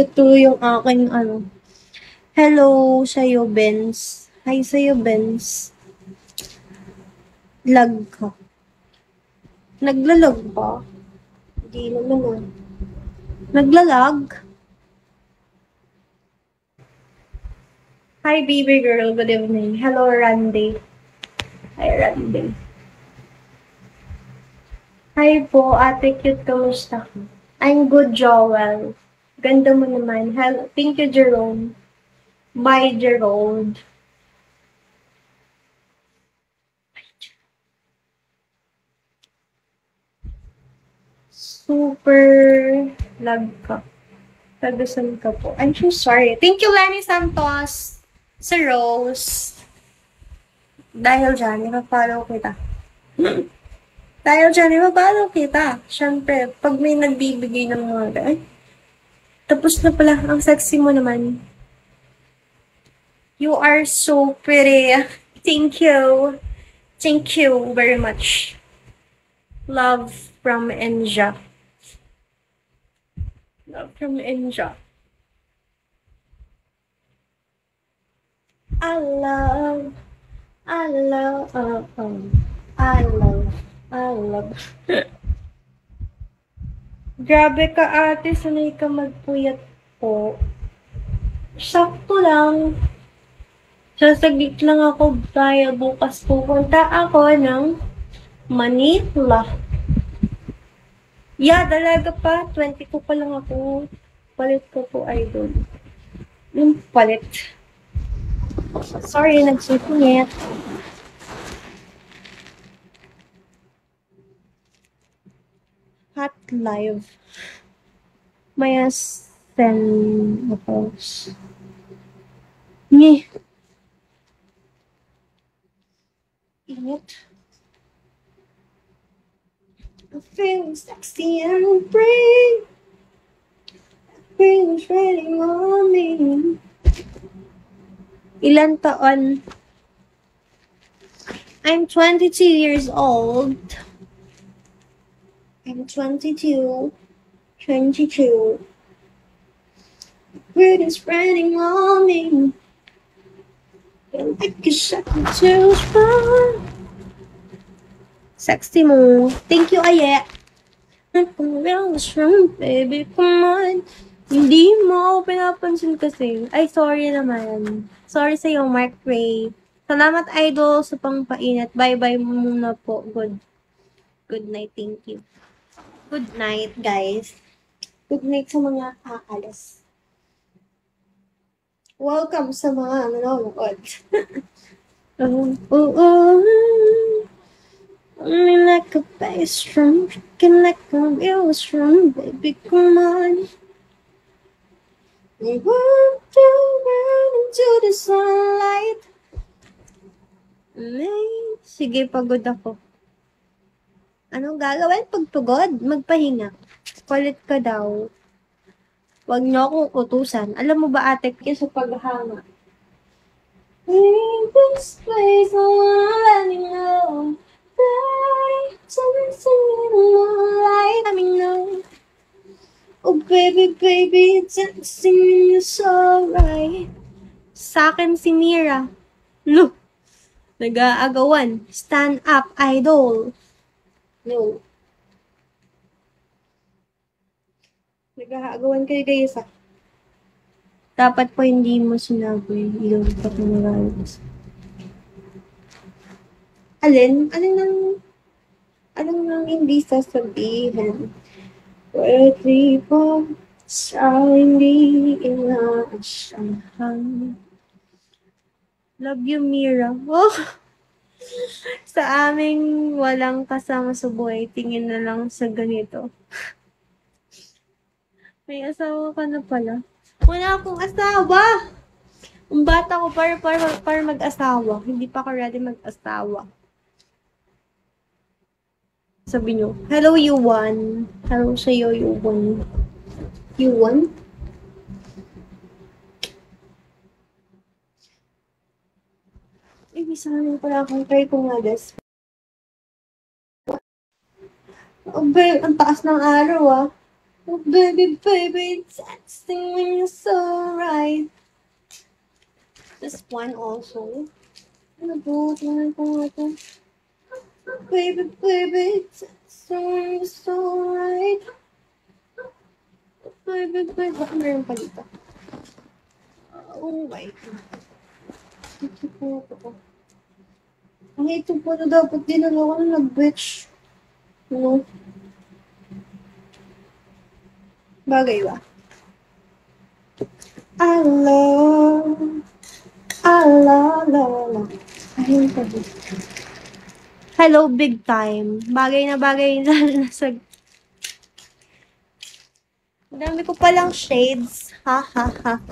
Ito yung aking ano. Hello sa'yo, Benz. Hi sa'yo, Benz. Lag ka. Naglalag ba? Hindi naman ah. Naglalag? Hi, baby girl. Good evening. Hello, Randy. Hi, Randy. Hi po, ate cute. Kamusta ka? I'm good, Joel. Ganda mo naman. Hello. Thank you, Jerome. Bye, Gerald. Super lag ka. Tagasan ka po. I'm so sorry. Thank you, Lenny Santos. Sa Rose. Dahil dyan, ipapollow kita. Dahil dyan, ipapollow kita. Siyempre, pag may nagbibigay ng mga ay, tapos na pala. Ang sexy mo naman. You are so pretty. Thank you. Thank you very much. Love from Enja. Love from Enja. I love, I love, I love. Grabe ka ate, sanay ka magpuyat po. Sakto lang. Sasaglit lang ako dahil bukas pupunta ako ng Manila. Yeah, dalaga pa. 22 pa lang ako. Palit ko po, idol. Yung palit. Sorry, nagsusungit. Hot live. Maya send ako. Nye. Init. I'm feeling sexy and free. Feeling's raining on me. Ilan taon? I'm 22 years old. I'm 22. 22. Feeling's raining on me. Feel like a second too strong. Sexy mo. Thank you, Aye. Around this room, baby, come on. Hindi mo ako pinapansin kasi. Ay, sorry naman. Sorry sa'yo, Mark Ray. Salamat, idol, sa pangpainat. Bye-bye muna po. Good night, thank you. Good night, guys. Good night sa mga aalas. Welcome sa mga nanonood. Me like a bass drum, kicking like a real drum, baby, come on. We want to run into the sunlight. Sige, pagod ako. Anong gagawin pag pagod? Magpahinga. Kulit ka daw. Huwag niyo akong utusan. Alam mo ba, ate, sa paghanga? In this place, I wanna let me know. Let me know. Oh baby, baby, dancing is alright. Sa akin si Mira. Look, nag-aagawan. Stand up, idol. No. Nag-aagawan kayo guys ah. Dapat po hindi mo sinabi yung patunayan. Alin nang hindi sasabihin? Pwede po sa hindi inaasahan. Love you, Mira. Oh! Sa aming walang kasama sa buhay, tingin na lang sa ganito. May asawa ka na pala. Wala akong asawa! Ang bata ko para mag-asawa. Hindi pa ako ready mag-asawa. Sabi nyo, hello, Yuan. Hello sa'yo, Yuan. Yuan? Ibig sabihin pala akong try ko nga des. Oh, babe, ang taas ng araw ah. Oh, baby, baby, texting when you're so right. This one also. Ano po? Tingnan ko nga ito. Baby, baby, texting when you're so right. Baby, baby. Baka meron pa dito. Oh my God. Ito po ito. Ang ito po na dapat dinala ko na nag-bitch. No? Bagay ba? I love, I love. Ayun pa dito. Hello, big time. Bagay na sa... Dami ko palang shades. Ha, ha, ha.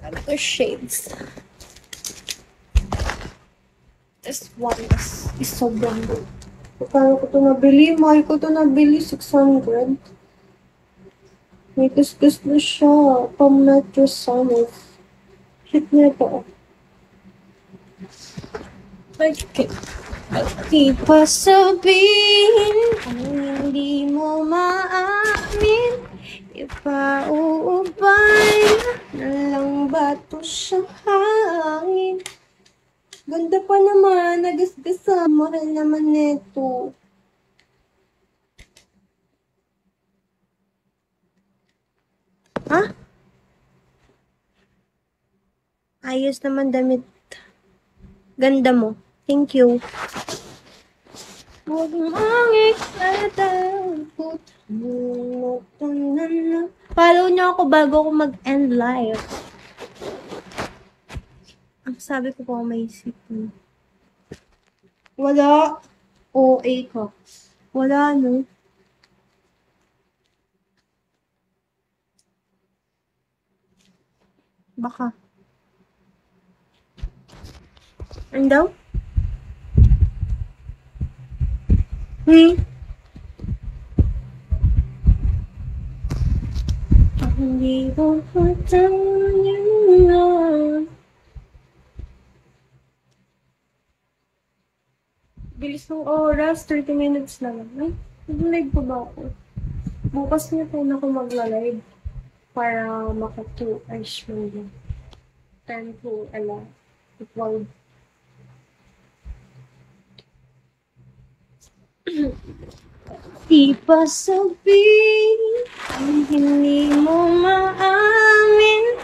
Dami ko shades. This one is sobrang good. Paano ko ito nabili? Mahal ko ito nabili. 600. May kuskus na siya. Pang Metro Summit. Hit niya ito. Okay. Di pa sabihin kung hindi mo maamin. Ipaubay na lang bato sa hangin. Ganda pa naman, nagasgasa. Mahal naman neto. Ha? Ayos naman damit. Ganda mo. Thank you. Huwag mong ikatakot. Follow niyo ako bago ako mag-end live. Ang sabi ko po may sipon. Wala. OA ko. Wala, no? Baka. Ano daw? Hindi ko patayin na. Bilis ng oras, 30 minutes lang. Ay, nag-live pa ba ako? Bukas niya po na ako magla-live para maka 2 hours mo. 10 to 11. 12. Di pa sabihin kung hindi mo maamin.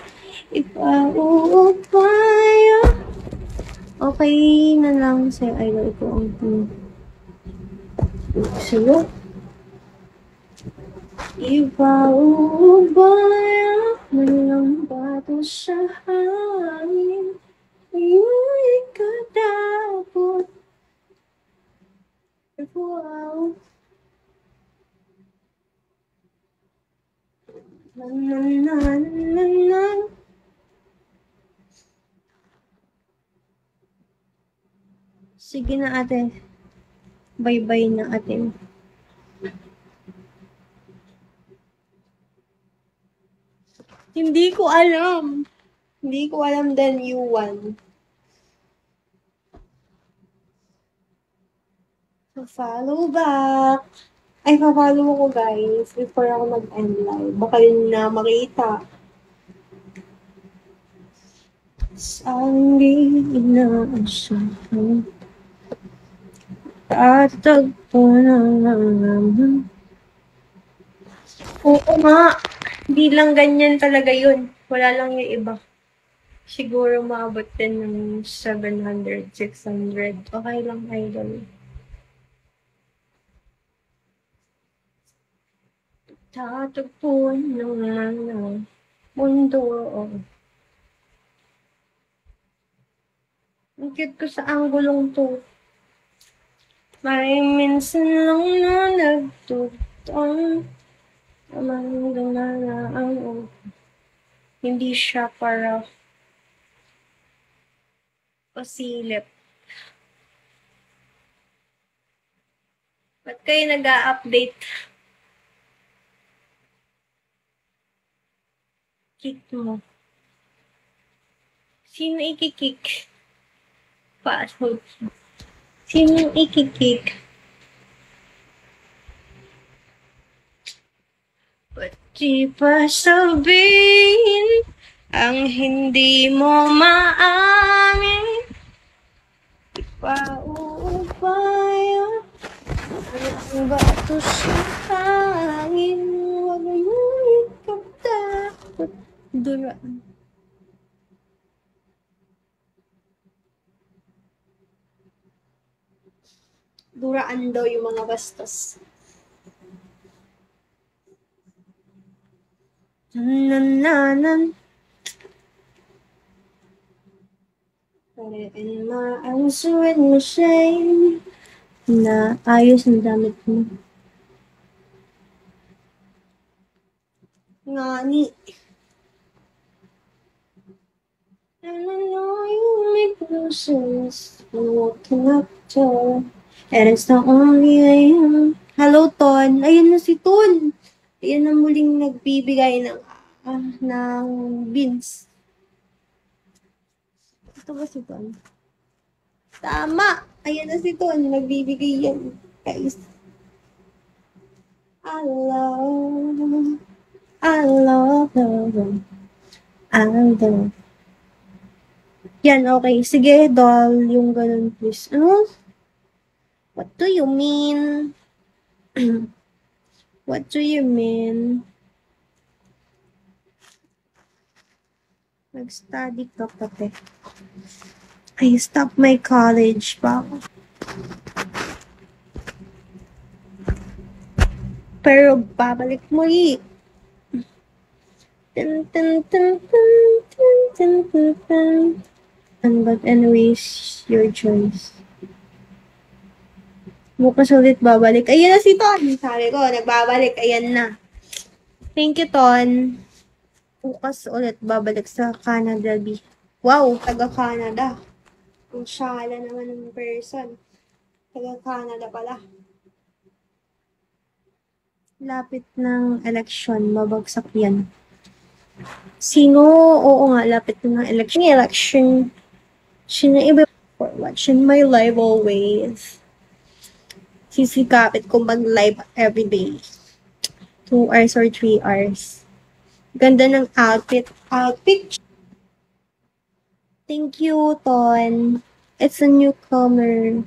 Ipauupaya. Okay na lang sa'yo. Idol ko ang sa'yo. Ipauupaya na lang bato sa hangin. Iuwi ka dapat. Wow. Sige na ate. Bye-bye na ate. Hindi ko alam. Hindi ko alam the new one. Follow back. Ay, pa-follow ko guys before ako mag-end live. Baka yun na makita. Hindi inaasahan. Tatagpo na naman. Oo nga. Hindi lang ganyan talaga yun. Wala lang yung iba. Siguro maabot din ng 700, 600. Okay lang, idol. Tatagpo naman ng mundo. Ang cute ko sa anggulong to. May minsan lang na nagtutong. Naman na ang hindi siya para pasilip. Ba't kayo nag-a-update? Kick mo. Sino ikikik? Password. Sino ikikik? Di pa sabihin ang hindi mo maamin. Di pa uupaya ang bato sa hangin. Huwag mo ikatakot. Duraan. Duraan daw yung mga bastos. Nananan. Parein mo ang suwet mo shame. Na ayos ang damit mo. Ngani. And I know you make no sense. Walking up to. And it's the only way. Hello, Ton. Ayun na si Ton. Ayun na muling nagbibigay ng beans. Ito ba si Ton? Tama! Ayun na si Ton. Nagbibigay yan. Guys. I love, I love. Yan, okay. Sige, doll. Yung ganun, please. Ano? What do you mean? What do you mean? Nag-study ka pati. I stopped my college pa. Pero babalik muli. But anyways, your choice. Bukas ulit babalik. Ayan na si Ton. Sabi ko, nagbabalik. Ayan na. Thank you, Ton. Bukas ulit babalik sa Canada, B. Wow, taga-Canada. Ang syala naman ng person. Taga-Canada pala. Lapit ng election, mabagsak yan. Sino? Oo nga, lapit ng election. Sino iba for watching my live always. Sisikapit ko mag-live everyday. 2 hours or 3 hours. Ganda ng outfit. Thank you, Ton. It's a newcomer.